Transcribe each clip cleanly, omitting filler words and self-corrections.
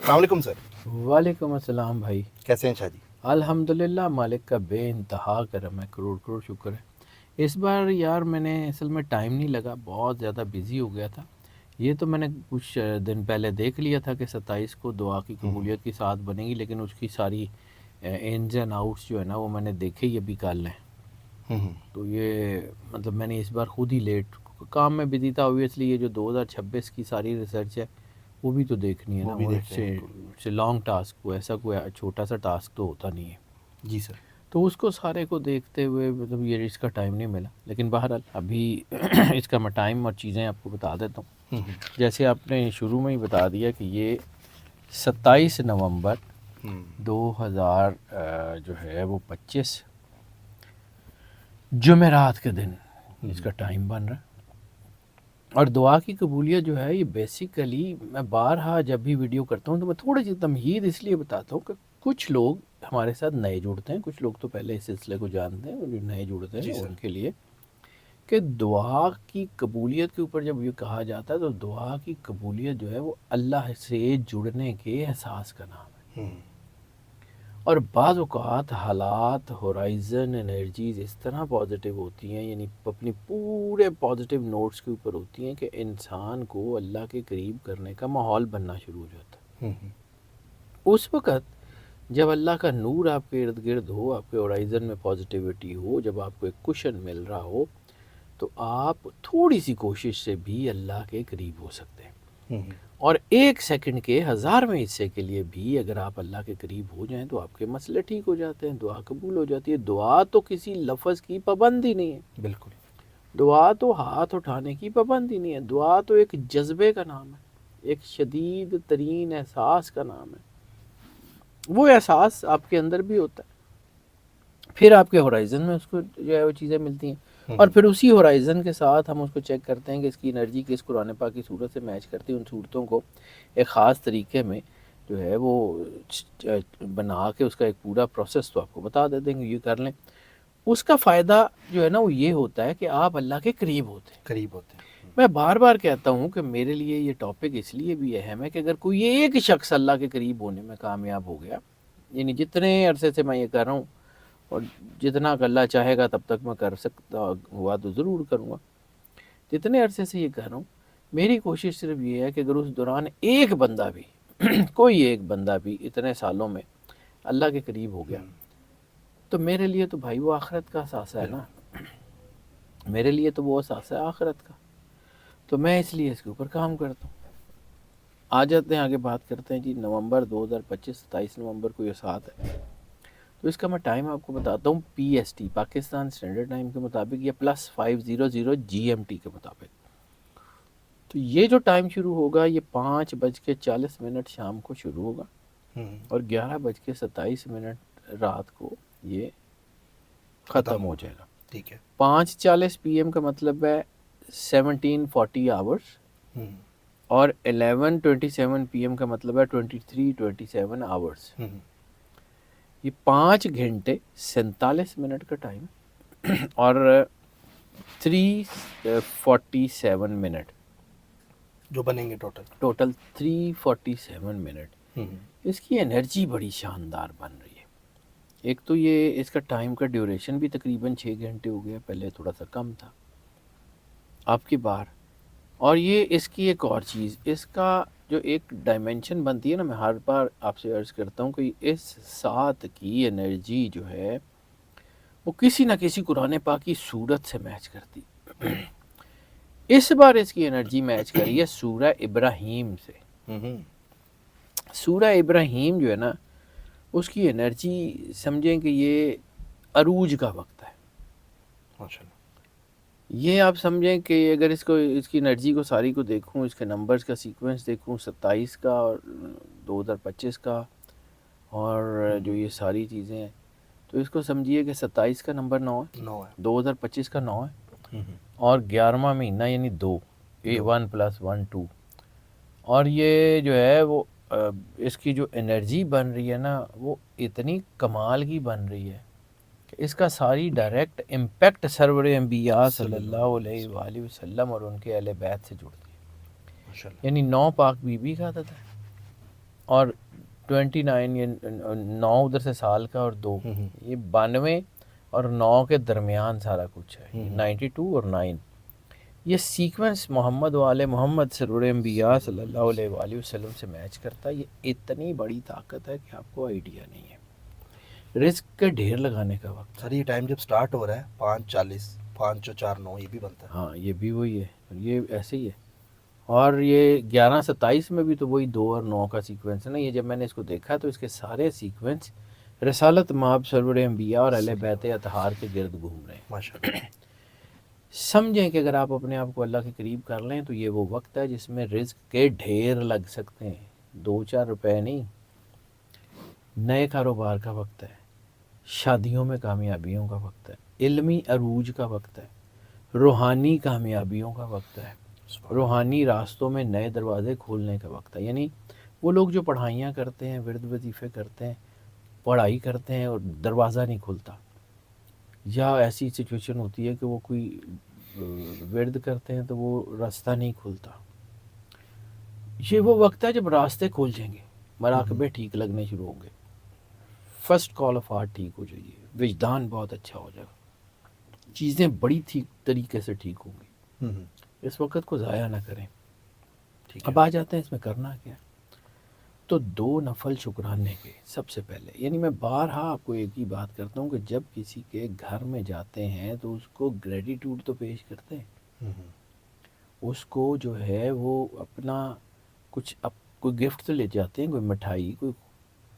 السلام علیکم سر. وعلیکم السلام بھائی. کیسے ہیں شاہ جی؟ الحمدللہ، مالک کا بے انتہا کرم ہے، کروڑ کروڑ شکر ہے. اس بار یار میں نے اصل میں ٹائم نہیں لگا، بہت زیادہ بزی ہو گیا تھا. یہ تو میں نے کچھ دن پہلے دیکھ لیا تھا کہ 27 کو دعا کی قبولیت کی ساتھ بنے گی، لیکن اس کی ساری انز اینڈ آؤٹس جو ہے نا وہ میں نے دیکھے ہی ابھی کل ہیں. تو یہ مطلب میں نے اس بار خود ہی لیٹ کام میں بزی تھا. اوبویسلی یہ جو 2026 کی ساری ریسرچ ہے وہ بھی تو دیکھنی ہے نا. وہ اٹس اے لانگ ٹاسک، وہ ایسا کوئی چھوٹا سا ٹاسک تو ہوتا نہیں ہے. جی سر. تو اس کو سارے کو دیکھتے ہوئے مطلب یہ اس کا ٹائم نہیں ملا، لیکن بہرحال ابھی اس کا میں ٹائم اور چیزیں آپ کو بتا دیتا ہوں. جیسے آپ نے شروع میں ہی بتا دیا کہ یہ 27 نومبر 2000 جو ہے وہ 25 جمعرات کے دن اس کا ٹائم بن رہا ہے. اور دعا کی قبولیت جو ہے یہ بیسیکلی میں بارہا جب بھی ویڈیو کرتا ہوں تو میں تھوڑی سی تمہید اس لیے بتاتا ہوں کہ کچھ لوگ ہمارے ساتھ نئے جڑتے ہیں، کچھ لوگ تو پہلے اس سلسلے کو جانتے ہیں، اور جو نئے جڑتے ہیں ان کے لیے کہ دعا کی قبولیت کے اوپر جب یہ کہا جاتا ہے تو دعا کی قبولیت جو ہے وہ اللہ سے جڑنے کے احساس کا نام ہے. اور بعض اوقات حالات، ہورائزن، انرجیز اس طرح پازیٹیو ہوتی ہیں، یعنی اپنی پورے پازیٹیو نوٹس کے اوپر ہوتی ہیں کہ انسان کو اللہ کے قریب کرنے کا ماحول بننا شروع ہو جاتا ہے. اس وقت جب اللہ کا نور آپ کے ارد گرد ہو، آپ کے ہورائزن میں پازیٹیوٹی ہو، جب آپ کو ایک کوشن مل رہا ہو، تو آپ تھوڑی سی کوشش سے بھی اللہ کے قریب ہو سکتے ہیں. اور 1 سیکنڈ کے 1000ویں حصے کے لیے بھی اگر آپ اللہ کے قریب ہو جائیں تو آپ کے مسئلے ٹھیک ہو جاتے ہیں، دعا قبول ہو جاتی ہے. دعا تو کسی لفظ کی پابندی نہیں ہے، بالکل. دعا تو ہاتھ اٹھانے کی پابندی نہیں ہے. دعا تو ایک جذبے کا نام ہے، ایک شدید ترین احساس کا نام ہے. وہ احساس آپ کے اندر بھی ہوتا ہے، پھر آپ کے ہورائزن میں اس کو جو ہے وہ چیزیں ملتی ہیں، اور پھر اسی ہورائزن کے ساتھ ہم اس کو چیک کرتے ہیں کہ اس کی انرجی کس قرآن پاک کی صورت سے میچ کرتی ہے. ان صورتوں کو ایک خاص طریقے میں جو ہے وہ بنا کے اس کا ایک پورا پروسیس تو آپ کو بتا دیتے ہیں کہ یہ کر لیں. اس کا فائدہ جو ہے نا وہ یہ ہوتا ہے کہ آپ اللہ کے قریب ہوتے ہیں. میں بار بار کہتا ہوں کہ میرے لیے یہ ٹاپک اس لیے بھی اہم ہے کہ اگر کوئی ایک شخص اللہ کے قریب ہونے میں کامیاب ہو گیا، یعنی جتنے عرصے سے میں یہ کر رہا ہوں اور جتنا کہ اللہ چاہے گا تب تک میں کر سکتا ہوا تو ضرور کروں گا، جتنے عرصے سے یہ کر رہا ہوں، میری کوشش صرف یہ ہے کہ اگر اس دوران ایک بندہ بھی کوئی ایک بندہ بھی اتنے سالوں میں اللہ کے قریب ہو گیا تو میرے لیے تو بھائی وہ آخرت کا اثاثہ ہے نا، میرے لیے تو وہ اثاثہ ہے آخرت کا. تو میں اس لیے اس کے اوپر کام کرتا ہوں. آ جاتے ہیں آگے بات کرتے ہیں. جی نومبر 2025 27 نومبر کو یہ ساتھ ہے. تو اس کا میں ٹائم آپ کو بتاتا ہوں P S T Pakistan standard time کے مطابق یا +500 جی ایم ٹی کے مطابق. تو یہ جو ٹائم شروع ہوگا یہ 5:40 شام کو شروع ہوگا اور 11:27 رات کو یہ ختم ہو جائے گا. ٹھیک ہے. 5:40 PM کا مطلب ہے 1740 آورس، اور 11:27 PM کا مطلب ہے 23:27 آورس. یہ 5 گھنٹے 47 منٹ کا ٹائم اور 347 منٹ جو بنیں گے ٹوٹل 347 منٹ. اس کی انرجی بڑی شاندار بن رہی ہے. ایک تو یہ اس کا ٹائم کا ڈیوریشن بھی تقریباً 6 گھنٹے ہو گیا، پہلے تھوڑا سا کم تھا آپ کی بار. اور یہ اس کی ایک اور چیز، اس کا جو ایک ڈائمنشن بنتی ہے نا، میں ہر بار آپ سے عرض کرتا ہوں کہ اس ساتھ کی انرجی جو ہے وہ کسی نہ کسی قرآن پاک کی صورت سے میچ کرتی. اس بار اس کی انرجی میچ کری ہے سورہ ابراہیم سے. سورہ ابراہیم جو ہے نا اس کی انرجی سمجھیں کہ یہ عروج کا وقت ہے. یہ آپ سمجھیں کہ اگر اس کی انرجی کو ساری کو دیکھوں، اس کے نمبرز کا سیکوینس دیکھوں، 27 کا اور 2025 کا اور جو یہ ساری چیزیں ہیں، تو اس کو سمجھیے کہ 27 کا نمبر 9 ہے، 2025 کا 9 ہے، اور 11واں مہینہ یعنی 2 1 + 1 2. اور یہ جو ہے وہ اس کی جو انرجی بن رہی ہے نا وہ اتنی کمال کی بن رہی ہے کہ اس کا ساری ڈائریکٹ امپیکٹ سرور انبیاء صلی اللہ علیہ وآلہ وسلم اور ان کے اہل بیت سے جڑتی ہے. یعنی 9 پاک بی بی کا عدد ہے، اور 29 یہ 9 ادھر سے سال کا اور 2 یہ 92 اور 9 کے درمیان سارا کچھ ہے. 92 اور 9 یہ سیکوینس محمد والے محمد سرور انبیاء صلی اللہ علیہ وآلہ وسلم سے میچ کرتا ہے. یہ اتنی بڑی طاقت ہے کہ آپ کو آئیڈیا نہیں ہے. رزق کے ڈھیر لگانے کا وقت. سر یہ ٹائم جب سٹارٹ ہو رہا ہے 5:40 5:04 یہ بھی بنتا ہے. ہاں یہ بھی وہی ہے, یہ ایسے ہی ہے. اور یہ 11:27 میں بھی تو وہی 2 اور 9 کا سیکوینس ہے نا. یہ جب میں نے اس کو دیکھا تو اس کے سارے سیکوینس رسالت مآب سرور انبیاء اور اہل بیت اطہار کے گرد گھوم رہے ہیں. ماشاءاللہ. سمجھیں کہ اگر آپ اپنے آپ کو اللہ کے قریب کر لیں تو یہ وہ وقت ہے جس میں رزق کے ڈھیر لگ سکتے ہیں. 2-4 روپے نہیں, نئے کاروبار کا وقت ہے, شادیوں میں کامیابیوں کا وقت ہے, علمی عروج کا وقت ہے, روحانی کامیابیوں کا وقت ہے, روحانی راستوں میں نئے دروازے کھولنے کا وقت ہے. یعنی وہ لوگ جو پڑھائیاں کرتے ہیں, ورد وظیفے کرتے ہیں, پڑھائی کرتے ہیں اور دروازہ نہیں کھلتا, یا ایسی سچویشن ہوتی ہے کہ وہ کوئی ورد کرتے ہیں تو وہ راستہ نہیں کھلتا, یہ وہ وقت ہے جب راستے کھول جائیں گے, مراقبے ٹھیک لگنے شروع ہوں گے, فرسٹ کال آف ہارٹ ٹھیک ہو جائے گی, وجدان بہت اچھا ہو جائے گا, چیزیں بڑی طریقے سے ٹھیک ہوں گی. اس وقت کو ضائع نہ کریں. اب آ جاتے ہیں اس میں کرنا کیا. تو 2 نفل شکرانے کے سب سے پہلے, یعنی میں بارہا آپ کو ایک ہی بات کرتا ہوں کہ جب کسی کے گھر میں جاتے ہیں تو اس کو گریٹیٹیوڈ تو پیش کرتے ہیں, اس کو جو ہے وہ اپنا کچھ کوئی گفٹ تو لے جاتے ہیں, کوئی مٹھائی, کوئی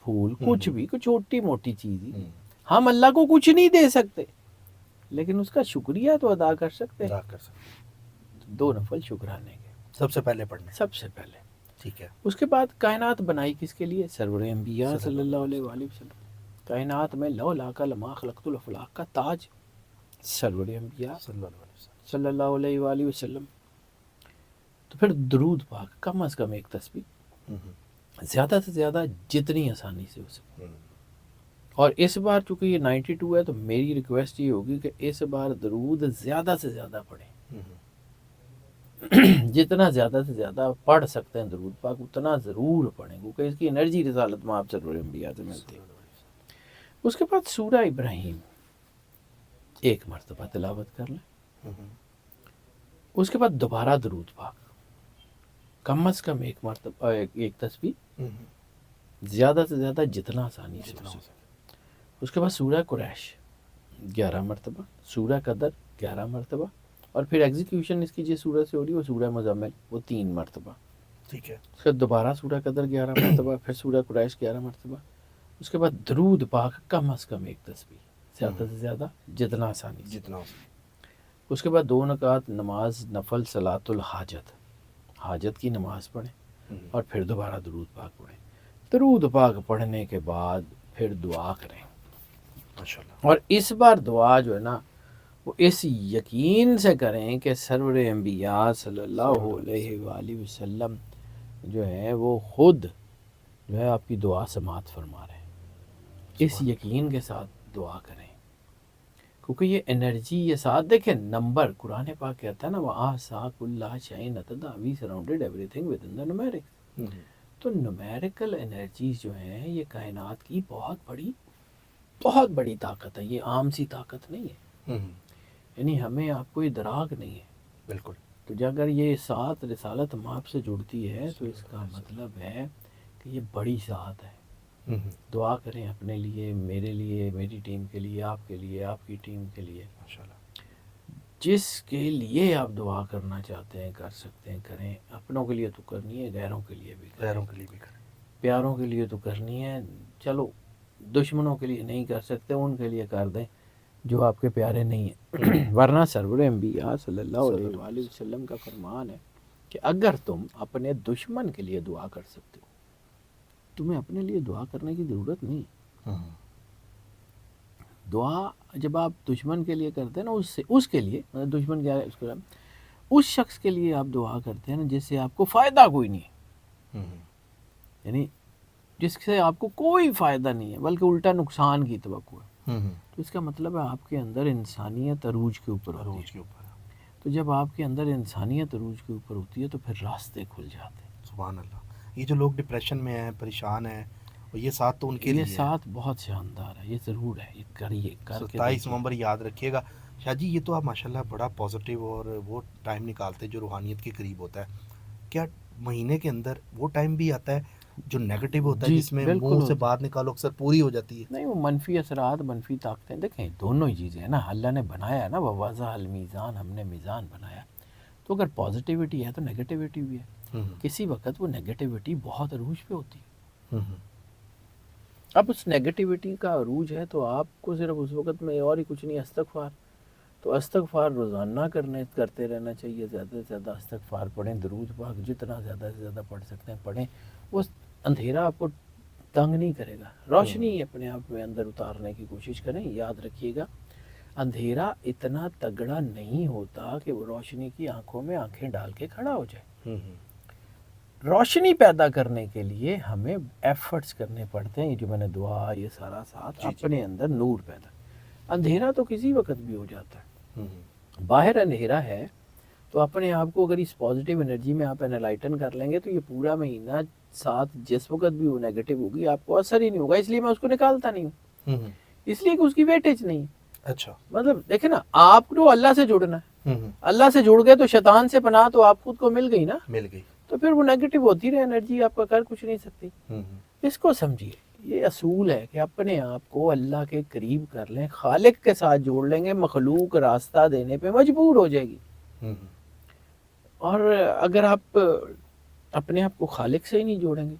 پھول, کچھ بھی, کوئی چھوٹی موٹی چیز ہی. ہم اللہ کو کچھ نہیں دے سکتے لیکن اس کا شکریہ تو ادا کر سکتے ہیں. 2 نفل شکرانے کے سب سے پہلے پڑھنے. سب سے پہلے. ٹھیک ہے. اس کے بعد کائنات بنائی کس کے لیے؟ سرور انبیاء صلی اللہ علیہ وآلہ وسلم. کائنات میں لولاک لما خلقت الافلاق کا تاج سرور انبیاء صلی اللہ علیہ وآلہ وسلم. تو پھر درود پاک کم از کم ایک تسبیح, زیادہ سے زیادہ جتنی آسانی سے ہو سکے. اور اس بار چونکہ یہ 92 ہے تو میری ریکویسٹ یہ ہوگی کہ اس بار درود زیادہ سے زیادہ پڑھیں. جتنا زیادہ سے زیادہ پڑھ سکتے ہیں درود پاک اتنا ضرور پڑھیں, کیونکہ اس کی انرجی رسالت مآب سرور انبیاء سے ملتی ہے. اس کے بعد سورہ ابراہیم 1 مرتبہ تلاوت کر لیں. اس کے بعد دوبارہ درود پاک کم از کم 1 مرتبہ, ایک تسبیح, زیادہ سے زیادہ جتنا آسانی سے ہو سکے. اس کے بعد سورہ قریش 11 مرتبہ, سورہ قدر 11 مرتبہ, اور پھر ایگزیکیوشن اس کی جس سورہ سے ہو رہی ہے وہ سورہ مزمل وہ 3 مرتبہ. ٹھیک ہے. اس کے بعد دوبارہ سورہ قدر 11 مرتبہ, پھر سورہ قریش 11 مرتبہ. اس کے بعد درود پاک کم از کم 1 تسبیح, زیادہ سے زیادہ جتنا آسانی سے. اس کے بعد 2 رکعت نماز نفل صلاۃ الحاجت, حاجت کی نماز پڑھیں, اور پھر دوبارہ درود پاک پڑھیں. درود پاک پڑھنے کے بعد پھر دعا کریں. اور اس بار دعا جو ہے نا وہ اس یقین سے کریں کہ سرور انبیاء صلی اللہ علیہ وآلہ وسلم جو ہے وہ خود جو ہے آپ کی دعا سماعت فرما رہے ہیں. اس یقین کے ساتھ دعا کریں, کیونکہ یہ انرجی یہ ساتھ دیکھیں نمبر قرآن پاک کہتا ہے نا وَآسَا كُلَّ شَيْءٍ عَدَدًا, we surrounded everything within the numerics. تو نومیریکل انرجیز جو ہیں یہ کائنات کی بہت بڑی طاقت ہے. یہ عام سی طاقت نہیں ہے, یعنی ہمیں آپ کو ادراک نہیں ہے. بالکل. تو جب اگر یہ ساتھ رسالت مآب سے جڑتی ہے تو اس کا مطلب ہے کہ یہ بڑی ذات ہے. دعا کریں اپنے لیے, میرے لیے, میری ٹیم کے لیے, آپ کے لیے, آپ کی ٹیم کے لیے. جس کے لیے آپ دعا کرنا چاہتے ہیں کر سکتے ہیں, کریں. اپنوں کے لیے تو کرنی ہے, غیروں کے لیے بھی کریں, پیاروں کے لیے تو کرنی ہے. چلو دشمنوں کے لیے نہیں کر سکتے, ان کے لیے کر دیں جو آپ کے پیارے نہیں ہیں. ورنہ سرور انبیاء صلی اللہ علیہ وآلہ وسلم کا فرمان ہے کہ اگر تم اپنے دشمن کے لیے دعا کر سکتے ہو, تمہیں اپنے لیے دعا کرنے کی ضرورت نہیں. دعا جب آپ دشمن کے لیے کرتے ہیں نا, اس کے لیے دشمن کیا ہے, اس شخص کے لیے آپ دعا کرتے ہیں نا جس سے آپ کو فائدہ کوئی نہیں ہے, یعنی جس سے آپ کو کوئی فائدہ نہیں ہے بلکہ الٹا نقصان کی توقع ہے. تو اس کا مطلب ہے آپ کے اندر انسانیت عروج کے اوپر ہوتی ہے. تو جب آپ کے اندر انسانیت عروج کے اوپر ہوتی ہے تو پھر راستے کھل جاتے ہیں. سبحان اللہ. یہ جو لوگ ڈپریشن میں ہیں، پریشان ہیں، اور یہ ساتھ تو ان کے یہ لیے ہے۔ ساتھ بہت شاندار ہے، یہ ضرور ہے، یہ کریے، کر کے 27 دیکھیے۔ نومبر یاد رکھیے گا۔ شاہ جی یہ تو آپ ماشاءاللہ بڑا پازیٹیو اور وہ ٹائم نکالتے جو روحانیت کے قریب ہوتا ہے، کیا مہینے کے اندر وہ ٹائم بھی آتا ہے جو نیگیٹو ہوتا ہے، جی جس میں بالکل منہ سے ہوتا ہے۔ بات نکالو اکثر پوری ہو جاتی ہے؟ نہیں، وہ منفی اثرات، منفی طاقتیں، دیکھیں دونوں ہی چیزیں ہیں نا، اللہ نے بنایا ہے نا، وَوَضَعَ الْمِيزَانَ، ہم نے میزان بنایا، تو اگر پازیٹیوٹی ہے تو نیگیٹیوٹی بھی ہے۔ کسی وقت وہ نیگیٹیوٹی بہت عروج پہ ہوتی ہے، اب اس نیگیٹیوٹی کا عروج ہے تو آپ کو صرف اس وقت میں اور ہی کچھ نہیں، استغفار، تو استغفار روزانہ کرتے رہنا چاہیے، زیادہ سے زیادہ استغفار پڑھیں، درود پاک جتنا زیادہ سے زیادہ پڑھ سکتے ہیں پڑھیں، وہ اندھیرا آپ کو تنگ نہیں کرے گا، روشنی اپنے آپ میں اندر اتارنے کی کوشش کریں۔ یاد رکھیے گا اندھیرا اتنا تگڑا نہیں ہوتا کہ وہ روشنی کی آنکھوں میں آنکھیں ڈال کے کھڑا ہو جائے۔ روشنی پیدا کرنے کے لیے ہمیں ایفرٹس کرنے پڑتے ہیں، یہ جو میں نے دعا یہ سارا ساتھ اپنے اندر نور پیدا، اندھیرا تو کسی وقت بھی ہو جاتا ہے، باہر اندھیرا ہے تو اپنے آپ کو اگر اس پازیٹیو انرجی میں آپ انلائٹن کر لیں گے تو یہ پورا مہینہ ساتھ جس وقت بھی وہ نیگیٹو ہوگی آپ کو اثر ہی نہیں ہوگا، اس لیے میں اس کو نکالتا نہیں ہوں، اس لیے کہ اس کی ویٹیج نہیں ہے۔ اچھا، مطلب دیکھیں نا، آپ کو اللہ سے جڑنا ہے، اللہ سے جڑ گئے تو شیطان سے پناہ تو آپ خود کو مل گئی نا، مل گئی، تو پھر وہ نیگیٹو ہوتی رہے انرجی، آپ کا کر کچھ نہیں سکتی۔ اس کو سمجھیے، یہ اصول ہے کہ اپنے آپ کو اللہ کے قریب کر لیں، خالق کے ساتھ جوڑ لیں گے، مخلوق راستہ دینے پہ مجبور ہو جائے گی، اور اگر آپ اپنے آپ کو خالق سے ہی نہیں جوڑیں گے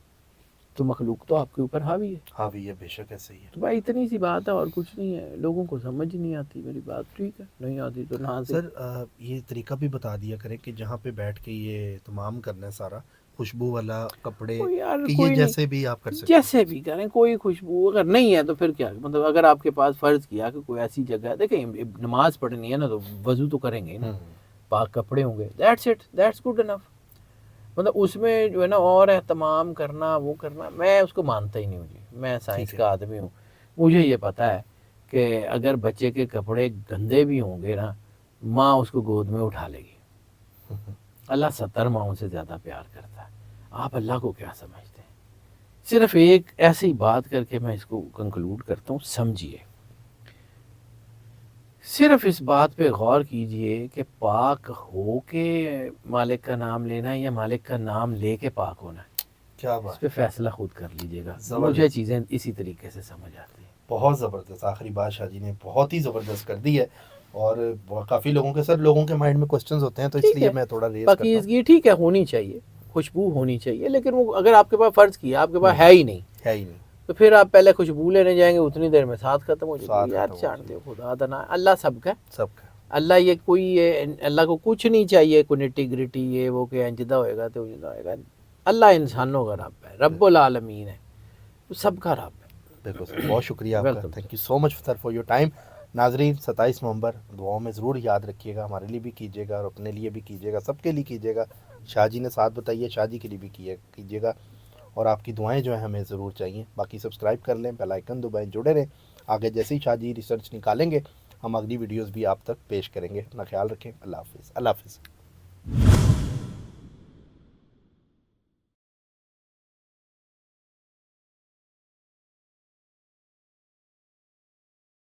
تو مخلوق تو آپ کے اوپر حاوی ہے۔ حاوی ہے، بے شک ایسے ہی ہے۔ تو بھائی اتنی سی بات ہے اور کچھ نہیں ہے، لوگوں کو سمجھ نہیں آتی میری بات، ٹھیک ہے نہیں آتی تو نہ آتی۔ سر یہ طریقہ بھی بتا دیا کریں کہ جہاں پہ بیٹھ کے یہ تمام کرنا ہے سارا، خوشبو والا کپڑے، کوئی یار کہ یہ کوئی جیسے بھی آپ کر سکتے ہیں؟ جیسے بھی کریں، کوئی خوشبو اگر نہیں ہے تو پھر کیا، مطلب اگر آپ کے پاس فرض کیا کہ کوئی ایسی جگہ ہے، دیکھیں نماز پڑھنی ہے نا تو وضو تو کریں گے ہی نا، پاک کپڑے ہوں گے، that's it, that's good enough. مطلب اس میں جو ہے نا اور اہتمام کرنا وہ کرنا، میں اس کو مانتا ہی نہیں ہوں جی، میں سائنس کا آدمی ہوں، مجھے یہ پتہ ہے کہ اگر بچے کے کپڑے گندے بھی ہوں گے نا، ماں اس کو گود میں اٹھا لے گی، اللہ 70 ماؤں سے زیادہ پیار کرتا ہے، آپ اللہ کو کیا سمجھتے ہیں؟ صرف ایک ایسی بات کر کے میں اس کو کنکلوڈ کرتا ہوں، سمجھیے، صرف اس بات پہ غور کیجئے کہ پاک ہو کے مالک کا نام لینا ہے یا مالک کا نام لے کے پاک ہونا ہے، کیا اس بات، پہ فیصلہ خود کر لیجئے گا، زبردست۔ مجھے چیزیں اسی طریقے سے سمجھ آتی ہیں۔ بہت زبردست، آخری بات شاہ جی نے بہت ہی زبردست کر دی ہے، اور کافی لوگوں کے سر لوگوں کے مائنڈ میں کوسچنز ہوتے ہیں تو اس ٹھیک لیے ہے، میں تھوڑا ریز کرتا ہوں۔ پاکیزگی ٹھیک ہے ہونی چاہیے، خوشبو ہونی چاہیے، لیکن وہ اگر آپ کے پاس فرض کیا آپ کے پاس ہے ہی نہیں ہے ہی نہیں، تو پھر آپ پہلے خوشبو لینے جائیں گے، اتنی دیر میں ساتھ ختم ہو جائے ساتھ گی، یار ختم ہو چھاڑ جائے دے خدا دنا، اللہ سب کا ہے، سب کا۔ اللہ یہ کوئی اللہ کو کچھ نہیں چاہیے، کوئی نٹی گریٹی یہ وہ کہ انجدہ ہوئے گا تو انجدہ ہوئے گا، اللہ انسانوں کا رب ہے، رب العالمین ہے، تو سب کا رب ہے۔ بالکل سر، بہت شکریہ آپ کا، Welcome, thank you so much sir for your time. ناظرین 27 نومبر دعاؤں میں ضرور یاد رکھیے گا، ہمارے لیے بھی کیجیے گا اور اپنے لیے بھی کیجیے گا، سب کے لیے کیجیے گا، شاہ جی نے ساتھ بتائیے، شاہ جی کے لیے بھی کیجیے گا، اور آپ کی دعائیں جو ہیں ہمیں ضرور چاہیے۔ باقی سبسکرائب کر لیں، بیل آئیکن دبائیں، جڑے رہیں، آگے جیسے ہی شاہ جی ریسرچ نکالیں گے ہم اگلی ویڈیوز بھی آپ تک پیش کریں گے۔ اپنا خیال رکھیں، اللہ حافظ، اللہ حافظ۔